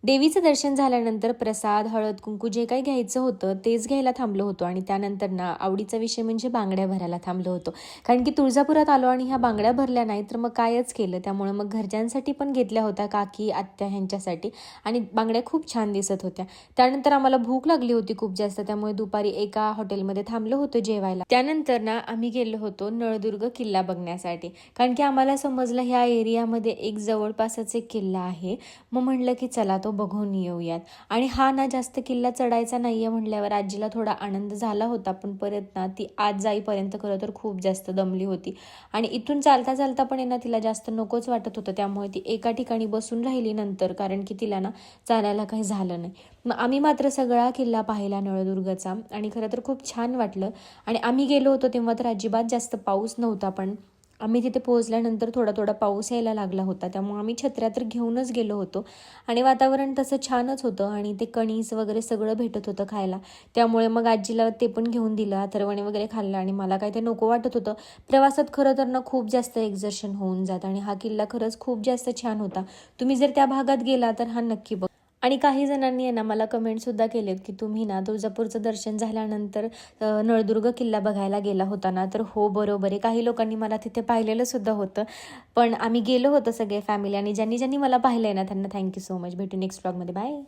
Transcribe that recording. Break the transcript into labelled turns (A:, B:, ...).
A: देवीचं दर्शन झाल्यानंतर प्रसाद, हळद, कुंकू जे काही घ्यायचं होतं तेच घ्यायला थांबलो होतो आणि त्यानंतर ना आवडीचा विषय म्हणजे बांगड्या भरायला थांबलो होतो. कारण की तुळजापुरात आलो आणि ह्या बांगड्या भरल्या नाही तर मग कायच केलं. त्यामुळे मग घरच्यांसाठी पण घेतल्या होत्या, काकी, आत्या ह्यांच्यासाठी, आणि बांगड्या खूप छान दिसत होत्या. त्यानंतर आम्हाला भूक लागली होती खूप जास्त, त्यामुळे दुपारी एका हॉटेलमध्ये थांबलो होतो जेवायला. त्यानंतर ना आम्ही गेलो होतो नळदुर्ग किल्ला बघण्यासाठी. कारण की आम्हाला समजलं ह्या एरियामध्ये एक जवळपासच एक किल्ला आहे. मग म्हणलं की चला तो बघून येऊयात. आणि हा ना जास्त किल्ला चढायचा नाहीये म्हटल्यावर आजीला थोडा आनंद झाला होता, पण परत ना ती आज जाईपर्यंत खरं तर खूप जास्त दमली होती आणि इथून चालता चालता पण ना तिला जास्त नकोच वाटत होतं. त्यामुळे ती एका ठिकाणी बसून राहिली नंतर, कारण की तिला ना चालायला काही झालं नाही. मग आम्ही मात्र सगळा किल्ला पाहिला नळदुर्गचा आणि खरं तर खूप छान वाटलं. आणि आम्ही गेलो होतो तेव्हा तर अजिबात जास्त पाऊस नव्हता, पण आम्ही तिथे पोहोचल्यानंतर थोडा थोडा पाऊस यायला लागला होता. त्यामुळे आम्ही छत्र्या तर घेऊनच गेलो होतो आणि वातावरण तसं छानच होतं आणि ते कणीस वगैरे सगळं भेटत होतं खायला. त्यामुळे मग आजीला ते पण घेऊन दिलं, अथर्वणे वगैरे खाल्लं आणि मला काय ते नको वाटत होतं. प्रवासात खरं तर ना खूप जास्त एक्झर्शन होऊन जात आणि हा किल्ला खरंच खूप जास्त छान होता. तुम्ही जर त्या भागात गेला तर हा नक्की बघ. आणि काही जणांनी आहे ना मला कमेंटसुद्धा केलेत की तुम्ही ना तुळजापूरचं दर्शन झाल्यानंतर नळदुर्ग किल्ला बघायला गेला होता ना. तर हो, बरोबर आहे. काही लोकांनी मला तिथे पाहिलेलं सुद्धा होतं. पण आम्ही गेलो होतो सगळे फॅमिली आणि ज्यांनी ज्यांनी मला पाहिलं आहे ना त्यांना थँक्यू सो मच. भेटू नेक्स्ट व्लॉगमध्ये. बाय.